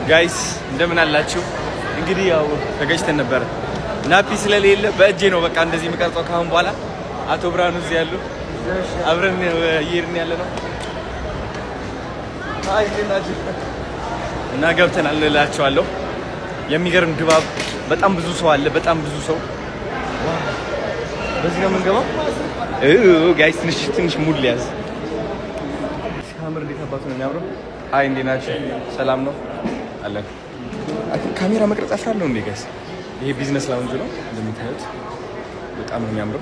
ጋይስ እንደምን አላችሁ? እንግዲህ ያው ተገጭተን ነበር። ናፒ ስለሌለ በእጄ ነው በቃ እንደዚህ የምቀርጸው ካሁን በኋላ። አቶ ብርሃኑ እዚህ ያሉ አብረን እየሄድን ያለ ነው እና ገብተናል እላቸዋለሁ። የሚገርም ድባብ፣ በጣም ብዙ ሰው አለ፣ በጣም ብዙ ሰው። በዚህ ነው የምንገባው ጋይስ። ትንሽ ሙድ ሊያዝ ሲያምር እንዴት አባቱ ነው የሚያምረው። አይ እንዴት ናችሁ? ሰላም ነው አለን። ካሜራ መቅረጽ አፍራለሁ እንዴ ጋይስ? ይሄ ቢዝነስ ላውንጅ ነው እንደምታዩት፣ በጣም ነው የሚያምረው።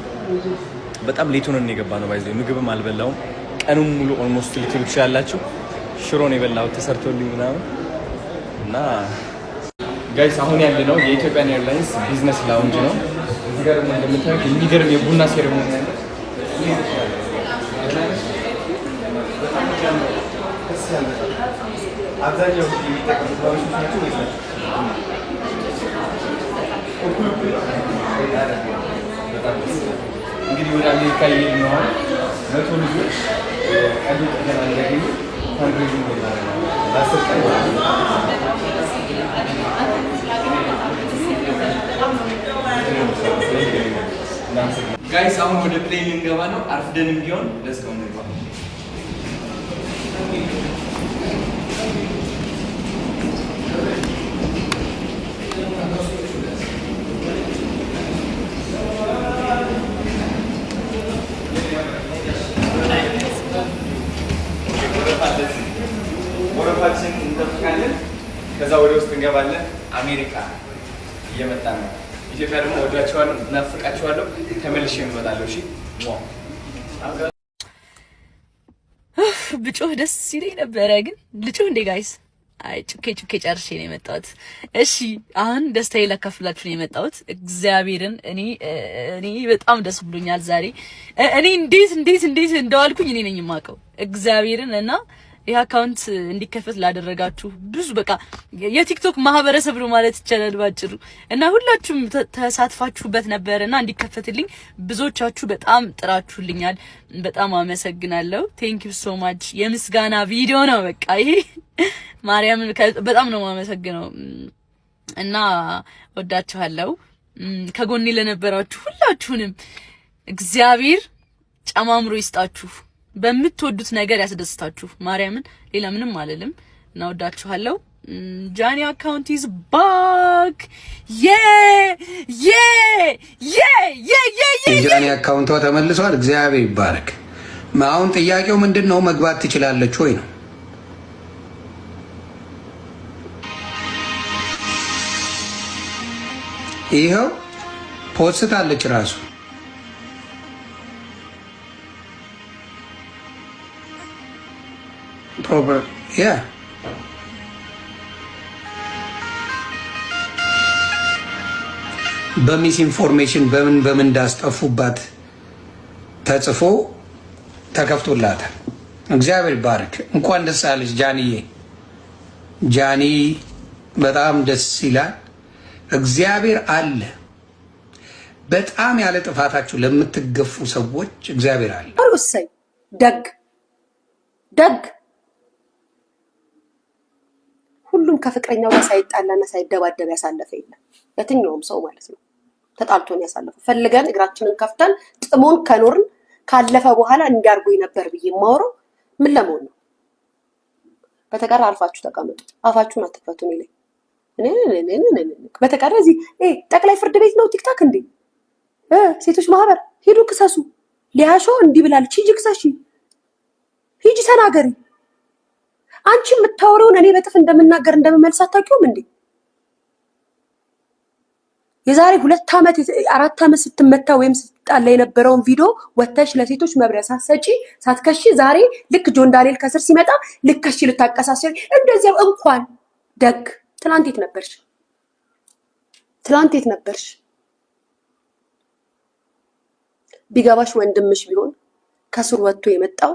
በጣም ሌት ሆነን የገባ ነው ባይዘው። ምግብም አልበላውም ቀኑን ሙሉ ኦልሞስት ልትሉ ትችላላችሁ። ሽሮ ነው የበላሁት ተሰርቶልኝ ምናምን እና ጋይስ አሁን ያለ ነው የኢትዮጵያን ኤርላይንስ ቢዝነስ ላውንጅ ነው። እዚህ ጋር እንደምታዩት የሚገርም የቡና ሴሬሞኒ አለ። አብዛኛው የሚጠቀሙት ባለሽ ናቸው ይላል። እንግዲህ ወደ አሜሪካ እየሄድን ነው። 100 ልጆች ቀዶ ጥገና እንዲያገኙ ፈንድሬዚንግ ነው ለአስር ቀን ጋይስ አሁን ወደ ፕሌን ልንገባ ነው። አርፍደንም ቢሆን ለስከው እንግባ። ወረፋችን እንጠብቃለን። ከዛ ወደ ውስጥ እንገባለን። አሜሪካ እየመጣ ነው። ኢትዮጵያ ደግሞ ወዳቸዋለሁ፣ እናፍቃቸዋለሁ። ተመልሼ እመጣለሁ። እሺ ብጮህ ደስ ይለኝ ነበረ፣ ግን ልጮህ እንዴ ጋይስ? አይ ጩኬ ጨርሼ ነው የመጣሁት። እሺ አሁን ደስታዬ ላካፍላችሁ ነው የመጣሁት። እግዚአብሔርን እኔ በጣም ደስ ብሎኛል ዛሬ። እኔ እንዴት እንደዋልኩኝ እኔ ነኝ የማውቀው እግዚአብሔርን። እና ይህ አካውንት እንዲከፈት ላደረጋችሁ ብዙ በቃ የቲክቶክ ማህበረሰብ ነው ማለት ይቻላል ባጭሩ። እና ሁላችሁም ተሳትፋችሁበት ነበርና እንዲከፈትልኝ ብዙዎቻችሁ በጣም ጥራችሁልኛል። በጣም አመሰግናለሁ። ቴንክ ዩ ሶ ማች። የምስጋና ቪዲዮ ነው በቃ ይሄ። ማርያምን በጣም ነው የማመሰግነው እና ወዳችኋለሁ። ከጎኔ ለነበራችሁ ሁላችሁንም እግዚአብሔር ጨማምሮ ይስጣችሁ። በምትወዱት ነገር ያስደስታችሁ። ማርያምን ሌላ ምንም አልልም እና ወዳችኋለሁ። ጃኒ አካውንት ኢዝ ባክ ጃኒ አካውንቷ ተመልሷል። እግዚአብሔር ይባረክ። አሁን ጥያቄው ምንድነው? መግባት ትችላለች ወይ ነው? ይኸው ፖስት አለች ራሱ ፕሮፐር ያ በሚስ ኢንፎርሜሽን በምን እንዳስጠፉባት ተጽፎ ተከፍቶላታል። እግዚአብሔር ይባርክ። እንኳን ደስ አለሽ ጃኒዬ። ጃኒ በጣም ደስ ይላል። እግዚአብሔር አለ። በጣም ያለ ጥፋታችሁ ለምትገፉ ሰዎች እግዚአብሔር አለ። እሰይ ደግ ሁሉም ከፍቅረኛው ጋር ሳይጣላና ሳይደባደብ ያሳለፈ የለም። የትኛውም ሰው ማለት ነው ተጣልቶን ያሳለፈ። ፈልገን እግራችንን ከፍተን ጥሞን ከኖርን ካለፈ በኋላ እንዲያርጉኝ ነበር ብዬ የማወራው ምን ለመሆን ነው? በተቀረ አልፋችሁ ተቀመጡ። አፋችሁን አትፈቱ። እኔ በተቀረ እዚህ ጠቅላይ ፍርድ ቤት ነው ቲክታክ እንዴ? ሴቶች ማህበር ሄዱ ክሰሱ። ሊያሾ እንዲህ ብላለች፣ ሂጂ ክሰሺ፣ ሂጂ ተናገሪ። አንቺ የምታወራውን እኔ በጥፍ እንደምናገር እንደምመልስ አታውቂውም እንዴ? የዛሬ 2 ዓመት 4 ዓመት ስትመታ ወይም ስትጣላ የነበረውን ቪዲዮ ወተሽ ለሴቶች መብሪያ ሳትሰጪ ሳትከሺ ዛሬ ልክ ጆን ዳንኤል ከስር ሲመጣ ልከሺ ልታቀሳሰሪ እንደዚያው እንኳን ደግ። ትላንት የት ነበርሽ? ቢገባሽ ወንድምሽ ቢሆን ከስር ወጥቶ የመጣው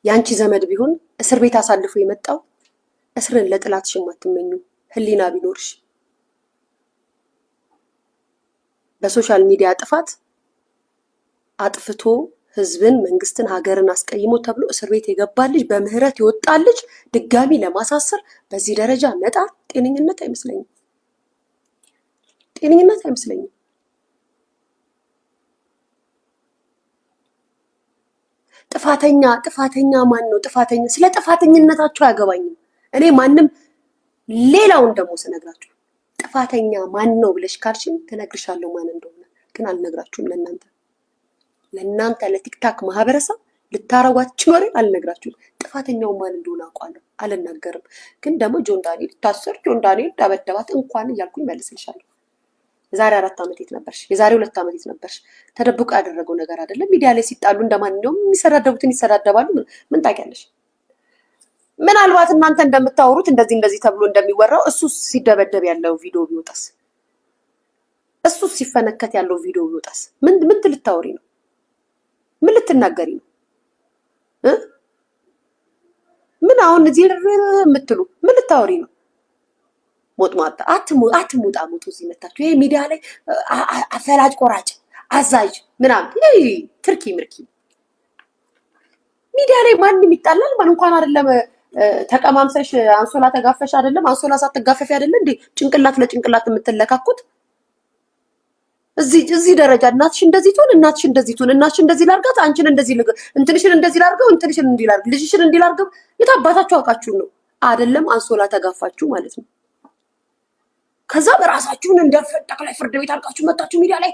ያንቺ ዘመድ ቢሆን እስር ቤት አሳልፎ የመጣው እስርን ለጥላትሽ የማትመኙ ህሊና ቢኖርሽ በሶሻል ሚዲያ ጥፋት አጥፍቶ ህዝብን፣ መንግስትን፣ ሀገርን አስቀይሞ ተብሎ እስር ቤት የገባ ልጅ በምህረት የወጣ ልጅ ድጋሚ ለማሳሰር በዚህ ደረጃ መጣር ጤነኝነት አይመስለኝም። ጤነኝነት አይመስለኝም። ጥፋተኛ ማን ነው? ስለ ጥፋተኝነታቸው አያገባኝም። እኔ ማንም ሌላውን ደግሞ ስነግራችሁ ጥፋተኛ ማን ነው ብለሽ ካልሽኝ ትነግርሻለሁ ማን እንደሆነ፣ ግን አልነግራችሁም። ለእናንተ ለቲክታክ ማህበረሰብ ልታረጓችሁ ወሬ አልነግራችሁም። ጥፋተኛው ማን እንደሆነ አውቃለሁ፣ አልናገርም። ግን ደግሞ ጆን ዳንኤል ታሰር፣ ጆን ዳንኤል ደበደባት እንኳን እያልኩኝ መልስልሻለሁ። የዛሬ 4 ዓመት የት ነበርሽ? የዛሬ 2 ዓመት የት ነበርሽ? ተደብቆ ያደረገው ነገር አይደለም። ሚዲያ ላይ ሲጣሉ እንደማንኛውም የሚሰዳደቡትን ይሰዳደባሉ። ምን ታውቂያለሽ? ምናልባት እናንተ እንደምታወሩት እንደዚህ ተብሎ እንደሚወራው እሱ ሲደበደብ ያለው ቪዲዮ ቢወጣስ? እሱ ሲፈነከት ያለው ቪዲዮ ቢወጣስ? ምን ልታወሪ ነው? ምን ልትናገሪ ነው? ምን አሁን እዚህ የምትሉ ምን ልታወሪ ነው? ሞጥሟጣ አትሙጣ እዚህ መታችሁ ይሄ ሚዲያ ላይ አፈላጭ ቆራጭ አዛዥ ምናምን ይሄ ትርኪ ምርኪ ሚዲያ ላይ ማንም ይጣላል። ማን እንኳን አይደለም ተቀማምሰሽ አንሶላ ተጋፈሽ አይደለም አንሶላ ሳትጋፈፊ አይደለም እንዴ ጭንቅላት ለጭንቅላት የምትለካኩት? እዚህ ደረጃ እናትሽ እንደዚህ ትሆን እናትሽ እንደዚህ ላርጋት አንቺን እንደዚህ እንትንሽን እንደዚህ ላርገው እንትንሽን እንዲህ ላርግ ልጅሽን እንዲህ ላርገው የታባታችሁ አውቃችሁ ነው አይደለም አንሶላ ተጋፋችሁ ማለት ነው። ከዛ በራሳችሁን እንደ ጠቅላይ ፍርድ ቤት አልቃችሁ መጣችሁ ሚዲያ ላይ